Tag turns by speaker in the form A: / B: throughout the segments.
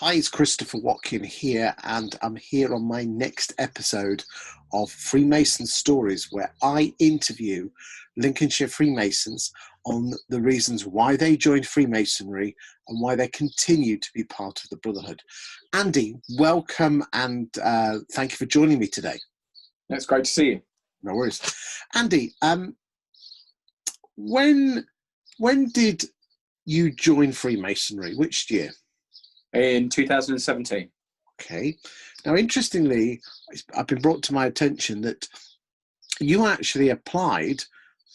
A: Hi, it's Christopher Watkin here, and I'm here on my next episode of Freemason Stories, where I interview Lincolnshire Freemasons on the reasons why they joined Freemasonry and why they continue to be part of the brotherhood. Andy, welcome, and thank you for joining me today.
B: It's great to see you.
A: No worries. Andy, when did you join Freemasonry? Which year?
B: In 2017.
A: Okay. Now, interestingly, I've been brought to my attention that you actually applied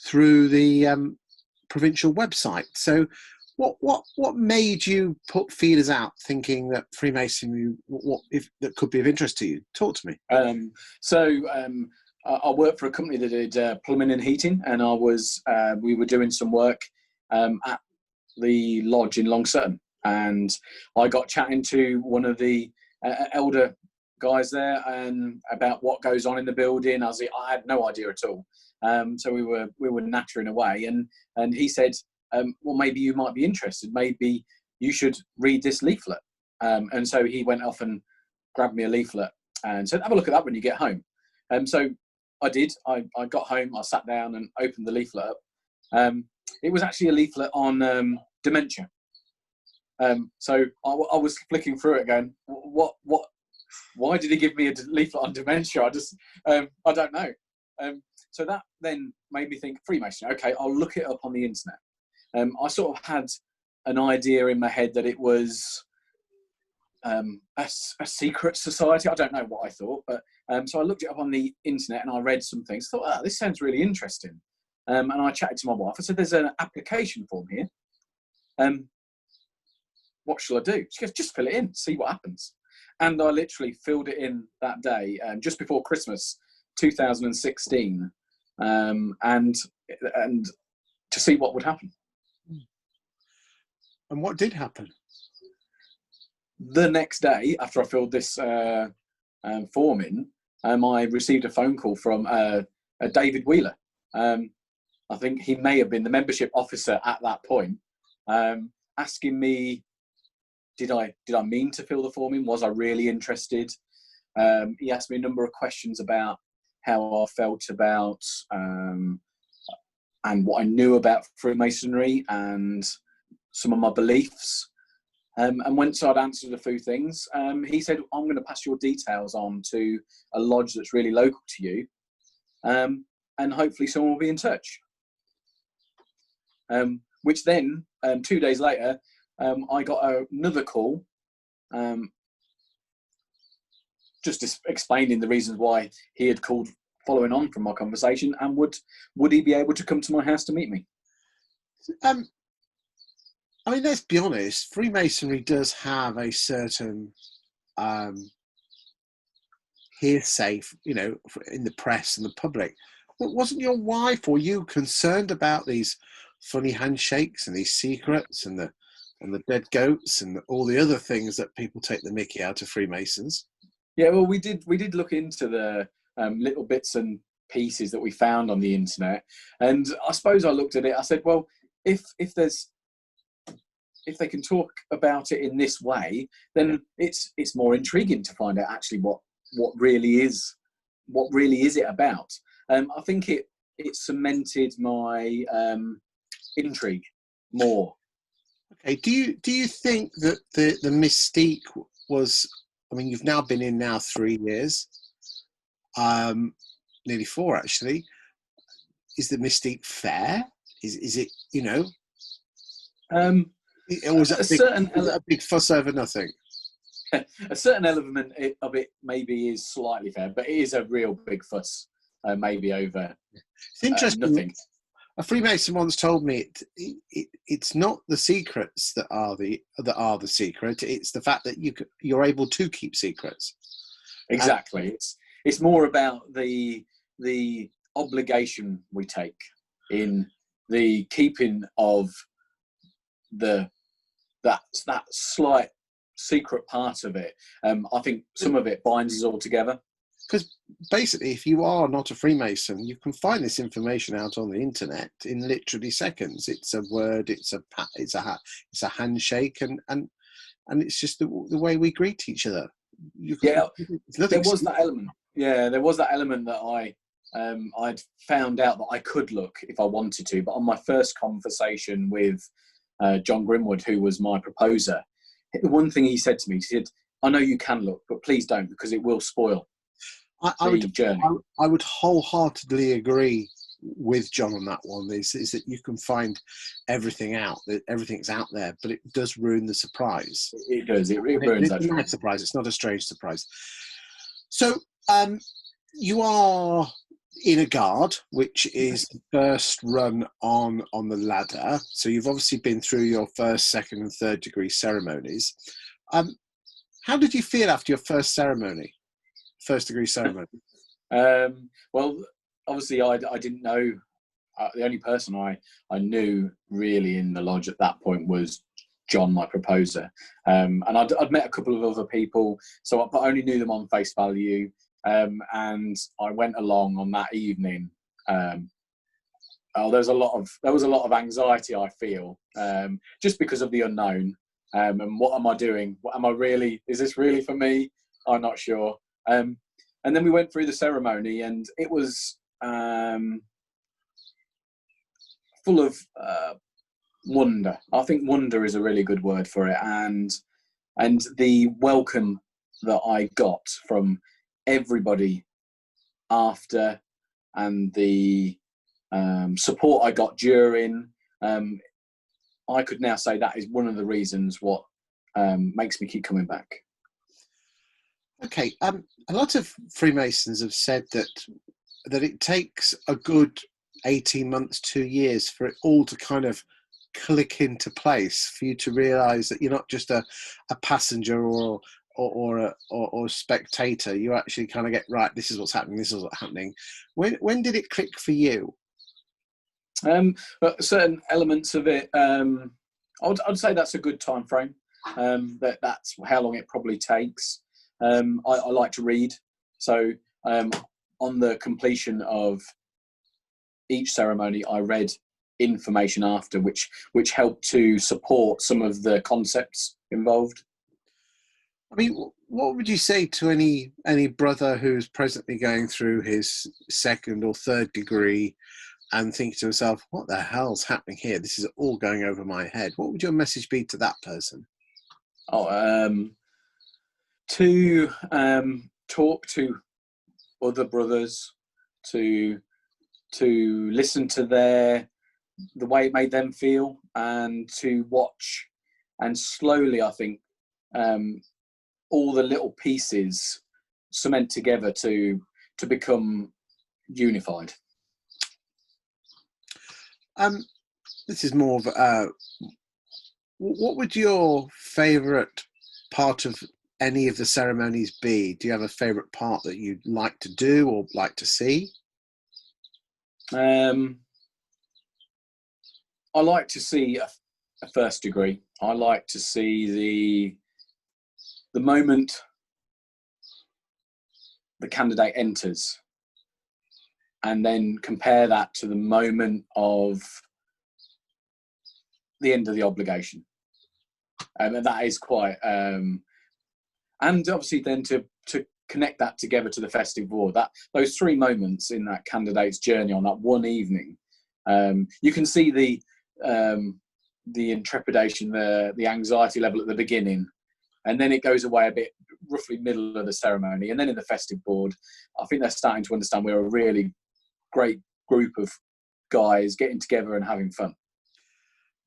A: through the provincial website. So, what made you put feelers out, thinking that Freemasonry, that could be of interest to you? Talk to me.
B: I worked for a company that did plumbing and heating, and we were doing some work at the lodge in Long Sutton. And I got chatting to one of the elder guys there and about what goes on in the building. I had no idea at all. So we were nattering away, and he said, well, maybe you might be interested. Maybe you should read this leaflet. And so he went off and grabbed me a leaflet and said, have a look at that when you get home. So I did. I got home, I sat down and opened the leaflet up. It was actually a leaflet on dementia. So I was flicking through it going, why did he give me a leaflet on dementia? I don't know. So that then made me think, Freemasonry, okay, I'll look it up on the internet. I sort of had an idea in my head that it was a secret society. I don't know what I thought, but so I looked it up on the internet and I read some things. I thought, this sounds really interesting. And I chatted to my wife. I said, there's an application form here. What shall I do? She goes, just fill it in, see what happens. And I literally filled it in that day, just before Christmas 2016, and to see what would happen.
A: And what did happen?
B: The next day, after I filled this form in, I received a phone call from David Wheeler. I think he may have been the membership officer at that point, asking me, did I mean to fill the form in? Was I really interested? He asked me a number of questions about how I felt about and what I knew about Freemasonry and some of my beliefs. And once I'd answered a few things, he said, I'm going to pass your details on to a lodge that's really local to you, and hopefully someone will be in touch. Which then, 2 days later, I got another call, just explaining the reasons why he had called, following on from my conversation, and would he be able to come to my house to meet me?
A: I mean, let's be honest. Freemasonry does have a certain hearsay, in the press and the public. Wasn't your wife or you concerned about these funny handshakes and these secrets and the dead goats and all the other things that people take the mickey out of Freemasons?
B: Yeah, well, we did look into the little bits and pieces that we found on the internet, and I suppose I looked at it. I said, well, if they can talk about it in this way, then it's more intriguing to find out actually what really is it about. I think it cemented my intrigue more.
A: Okay. Do you think that the mystique was? I mean, you've now been in 3 years, nearly 4 actually. Is the mystique fair? Is it Or was it a big fuss over nothing?
B: A certain element of it maybe is slightly fair, but it is a real big fuss, maybe over.
A: It's interesting.
B: Nothing.
A: A Freemason once told me it's not the secrets that are the secret. It's the fact that you're able to keep secrets.
B: Exactly. It's more about the obligation we take in the keeping of that slight secret part of it. I think some of it binds us all together.
A: Because basically, if you are not a Freemason, you can find this information out on the internet in literally seconds. It's a word, it's a handshake, and and it's just the way we greet each other.
B: Yeah,
A: It's nothing.
B: there was that element. Yeah, there was that element that I'd found out that I could look if I wanted to. But on my first conversation with John Grimwood, who was my proposer, the one thing he said to me, he said, "I know you can look, but please don't, because it will spoil the journey."
A: I would wholeheartedly agree with John on that one. Is that you can find everything out, that everything's out there, but it does ruin the surprise.
B: It does. It ruins that.
A: It's a nice surprise. It's not a strange surprise. So you are in a guard, which is the first run on the ladder. So you've obviously been through your first, second, and third degree ceremonies. How did you feel after your first degree ceremony?
B: Well, obviously, I didn't know. The only person I knew really in the lodge at that point was John, my proposer, and I'd met a couple of other people, but I only knew them on face value. And I went along on that evening. There was a lot of anxiety, I feel, just because of the unknown. And what am I doing? Is this really for me? I'm not sure. And then we went through the ceremony, and it was full of wonder. I think wonder is a really good word for it. And the welcome that I got from everybody after, and the support I got during, I could now say that is one of the reasons what makes me keep coming back.
A: Okay, a lot of Freemasons have said that it takes a good 18 months, 2 years for it all to kind of click into place, for you to realise that you're not just a passenger or a spectator. You actually kind of get, right, this is what's happening, this is what's happening. When did it click for you?
B: But certain elements of it, I'd say that's a good time frame. That's how long it probably takes. I like to read, so on the completion of each ceremony, I read information after, which helped to support some of the concepts involved.
A: I mean, what would you say to any brother who's presently going through his second or third degree and thinking to himself, what the hell's happening here? This is all going over my head. What would your message be to that person?
B: To talk to other brothers, to listen to the way it made them feel, and to watch, and slowly, I think, all the little pieces cement together to become unified.
A: This is more of what would your favourite part of any of the ceremonies be? Do you have a favourite part that you'd like to do or like to see?
B: I like to see a first degree. I like to see the moment the candidate enters, and then compare that to the moment of the end of the obligation. And that is quite, and obviously then to connect that together to the festive board, those 3 moments in that candidate's journey on that one evening, you can see the intrepidation, the anxiety level at the beginning, and then it goes away a bit, roughly middle of the ceremony, and then in the festive board, I think they're starting to understand we're a really great group of guys getting together and having fun.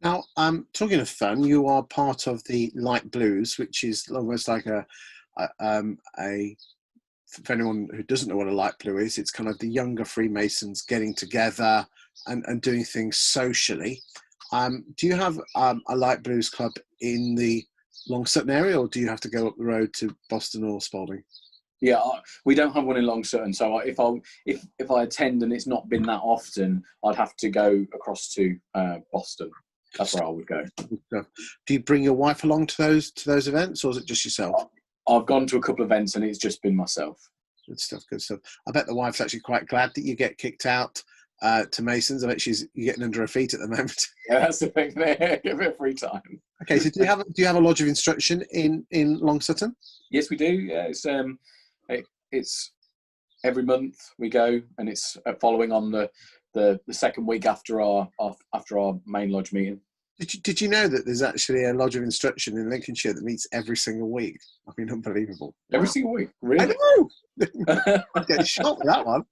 A: Now, talking of fun, you are part of the Light Blues, which is almost like for anyone who doesn't know what a light blue is, it's kind of the younger Freemasons getting together and doing things socially. Do you have a Light Blues club in the Long Sutton area, or do you have to go up the road to Boston or Spalding?
B: Yeah, we don't have one in Long Sutton, so if I attend and it's not been that often, I'd have to go across to Boston. That's where I would go.
A: Do you bring your wife along to those events, or is it just yourself?
B: I've gone to a couple of events and it's just been myself.
A: Good stuff, good stuff. I bet the wife's actually quite glad that you get kicked out to Masons. I bet you're getting under her feet at the moment.
B: Yeah, that's the thing there. Give it free time.
A: Okay, so do you have a lodge of instruction in Long Sutton?
B: Yes, we do. Yeah, it's every month we go, and it's following on the second week after our main lodge meeting.
A: Did you know that there's actually a lodge of instruction in Lincolnshire that meets every single week? I mean, unbelievable.
B: Every single week, really?
A: I know. I get shot with that one.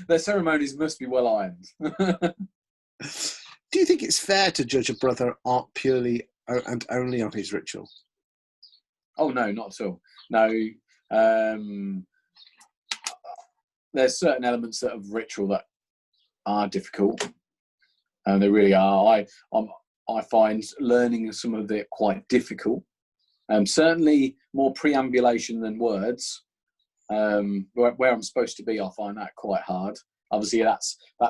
B: Their ceremonies must be well ironed.
A: Do you think it's fair to judge a brother purely and only on his ritual?
B: Oh no, not at all. No, there's certain elements of ritual that are difficult, and they really are. I find learning some of it quite difficult. Certainly more preambulation than words. Where I'm supposed to be, I find that quite hard. Obviously, that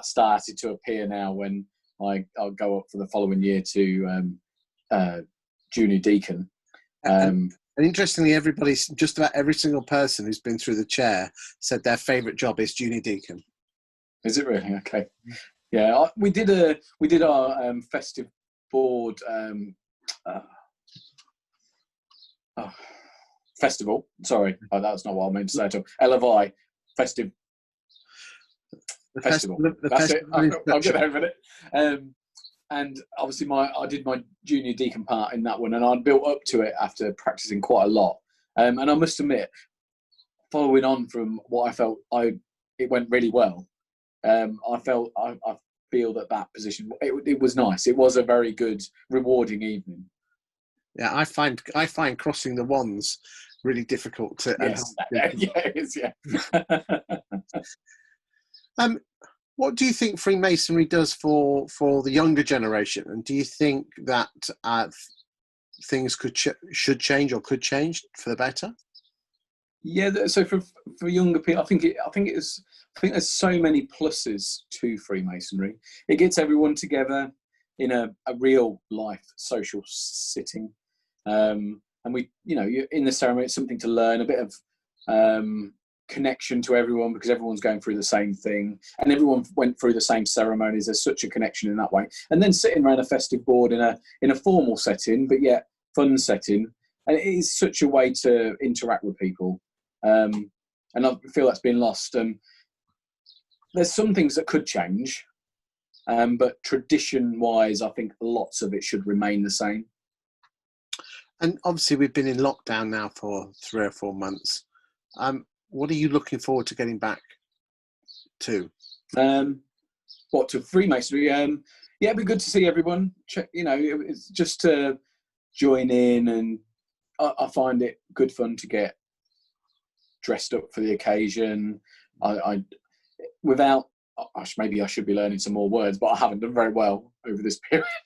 B: started to appear now when I'll go up for the following year to junior deacon.
A: And interestingly, just about every single person who's been through the chair said their favourite job is junior deacon.
B: Is it really? Okay. Yeah, we did our festive board festival. Sorry, that's not what I meant to say at all. LFI festive. Festival. That's it. I'll get over it. And obviously, I did my junior deacon part in that one, and I'd built up to it after practicing quite a lot. And I must admit, following on from what I felt, it went really well. I feel that position, it was nice. It was a very good, rewarding evening.
A: Yeah, I find crossing the wands really difficult to.
B: Yes. Yeah, it is. Yeah.
A: What do you think Freemasonry does for the younger generation? And do you think that things should change or could change for the better?
B: Yeah. So for younger people, I think there's so many pluses to Freemasonry. It gets everyone together in a real life social sitting, and we, in the ceremony, it's something to learn, a bit of connection to everyone, because everyone's going through the same thing and everyone went through the same ceremonies. There's such a connection in that way. And then sitting around a festive board in a formal setting, but yet fun setting, and it is such a way to interact with people. And I feel that's been lost. There's some things that could change, but tradition-wise, I think lots of it should remain the same.
A: And obviously, we've been in lockdown now for 3 or 4 months. What are you looking forward to getting back to?
B: To Freemasonry? Yeah, it'd be good to see everyone. It's just to join in, and I find it good fun to get dressed up for the occasion. Maybe I should be learning some more words, but I haven't done very well over this period.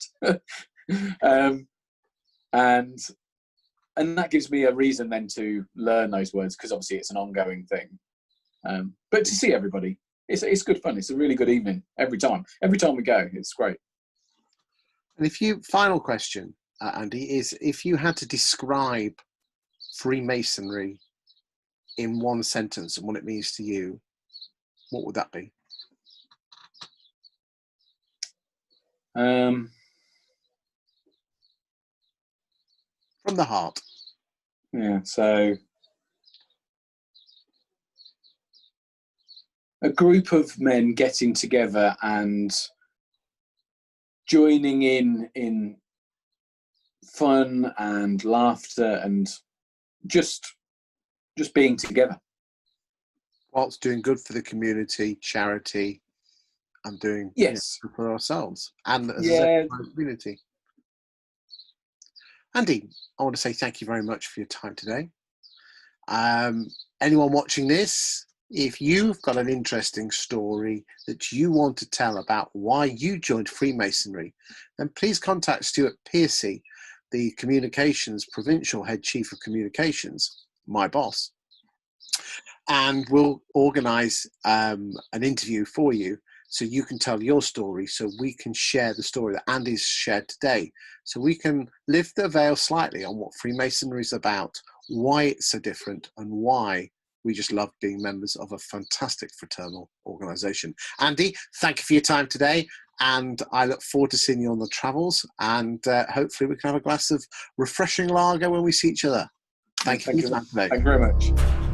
B: And that gives me a reason then to learn those words, because obviously it's an ongoing thing. But to see everybody, it's good fun. It's a really good evening every time. Every time we go, it's great.
A: And final question, Andy, is if you had to describe Freemasonry in one sentence and what it means to you, what would that be? From the heart.
B: Yeah, so a group of men getting together and joining in fun and laughter and just being together.
A: Whilst doing good for the community, charity, and doing good for ourselves and as a community. Andy, I want to say thank you very much for your time today. Anyone watching this, if you've got an interesting story that you want to tell about why you joined Freemasonry, then please contact Stuart Piercy, the Communications Provincial Head Chief of Communications, my boss, and we'll organise an interview for you so you can tell your story, so we can share the story that Andy's shared today, so we can lift the veil slightly on what Freemasonry is about, why it's so different, and why we just love being members of a fantastic fraternal organisation. Andy, thank you for your time today, and I look forward to seeing you on the travels, and hopefully we can have a glass of refreshing lager when we see each other. Thank you for your time today.
B: Thank you very much.